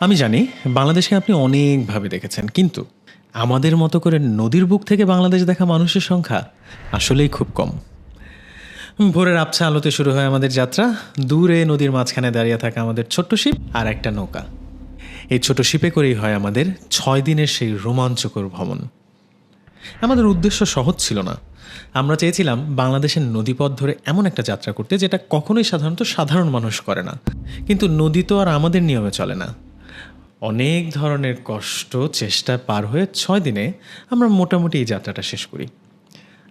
আমি জানি বাংলাদেশকে আপনি অনেকভাবে দেখেছেন, কিন্তু আমাদের মতো করে নদীর বুক থেকে বাংলাদেশ দেখা মানুষের সংখ্যা আসলেই খুব কম। ভোরের আবছা আলোতে শুরু হয় আমাদের যাত্রা। দূরে নদীর মাঝখানে দাঁড়িয়ে থাকা আমাদের ছোট্ট শিপ আর একটা নৌকা। এই ছোট শিপে করেই হয় আমাদের 6 দিনের সেই রোমাঞ্চকর ভ্রমণ। আমাদের উদ্দেশ্য সহজ ছিল না। আমরা চেয়েছিলাম বাংলাদেশের নদীপথ ধরে এমন একটা যাত্রা করতে যেটা কখনোই সাধারণত সাধারণ মানুষ করে না। কিন্তু নদী তো আর আমাদের নিয়মে চলে না। অনেক ধরনের কষ্ট চেষ্টা পার হয়ে 6 দিনে আমরা মোটামুটি এই যাত্রাটা শেষ করি।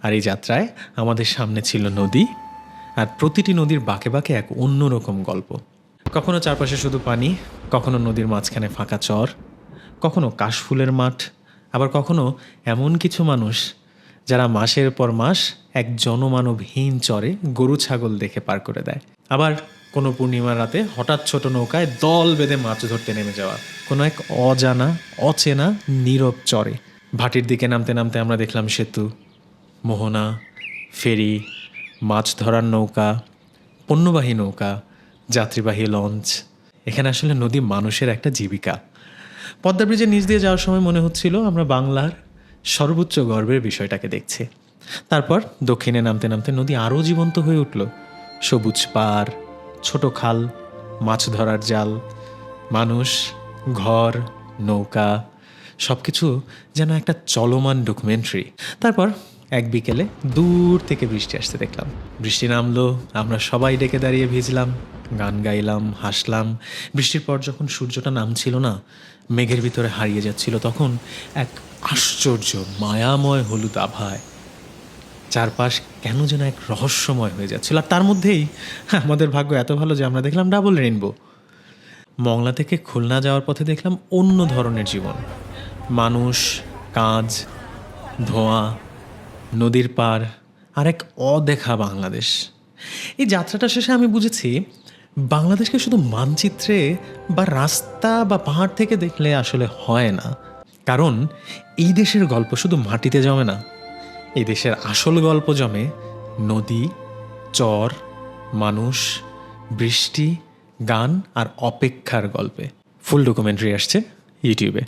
আর এই যাত্রায় আমাদের সামনে ছিল নদী, আর প্রতিটি নদীর বাঁকে বাঁকে এক অন্যরকম গল্প। কখনো চারপাশে শুধু পানি, কখনো নদীর মাঝখানে ফাঁকা চর, কখনো কাশফুলের মাঠ, আবার কখনো এমন কিছু মানুষ যারা মাসের পর মাস এক জনমানবহীন চরে গরু ছাগল দেখে পার করে দেয়। আবার কোনো পূর্ণিমার রাতে হঠাৎ ছোট নৌকায় দল বেঁধে মাছ ধরতে নেমে যাওয়া কোনো এক অজানা অচেনা নীরব চরে। ভাটির দিকে নামতে নামতে আমরা দেখলাম সেতু, মোহনা, ফেরি, মাছ ধরার নৌকা, পণ্যবাহী নৌকা, যাত্রীবাহী লঞ্চ। এখানে আসলে নদী মানুষের একটা জীবিকা। পদ্মা ব্রিজের নিচ দিয়ে যাওয়ার সময় মনে হচ্ছিল আমরা বাংলার সর্বোচ্চ গর্বের বিষয়টাকে দেখছি। তারপর দক্ষিণে নামতে নামতে নদী আরও জীবন্ত হয়ে উঠল। সবুজ পাড়, ছোট খাল, মাছ ধরার জাল, মানুষ, ঘর, নৌকা, সব কিছু যেন একটা চলমান ডকুমেন্টারি। তারপর এক বিকেলে দূর থেকে বৃষ্টি আসতে দেখলাম। বৃষ্টি নামলো, আমরা সবাই ডেকে দাঁড়িয়ে ভিজলাম, গান গাইলাম, হাসলাম। বৃষ্টির পর যখন সূর্যটা নামছিল না, মেঘের ভিতরে হারিয়ে যাচ্ছিল, তখন এক আশ্চর্য মায়াময় হলুদ আভায় চারপাশ কেন যেন এক রহস্যময় হয়ে যাচ্ছিল। আর তার মধ্যেই আমাদের ভাগ্য এত ভালো যে আমরা দেখলাম ডাবল রেইনবো। মংলা থেকে খুলনা যাওয়ার পথে দেখলাম অন্য ধরনের জীবন। মানুষ, কাজ, ধোঁয়া, নদীর পার, আর এক অদেখা বাংলাদেশ। এই যাত্রাটা শেষে আমি বুঝেছি বাংলাদেশকে শুধু মানচিত্রে বা রাস্তা বা পাহাড় থেকে দেখলে আসলে হয় না। কারণ এই দেশের গল্প শুধু মাটিতে জমে না। এই দেশের আসল গল্প জমে নদী, চর, মানুষ, বৃষ্টি, গান আর অপেক্ষার গল্পে। ফুল ডকুমেন্টারি আসছে ইউটিউবে।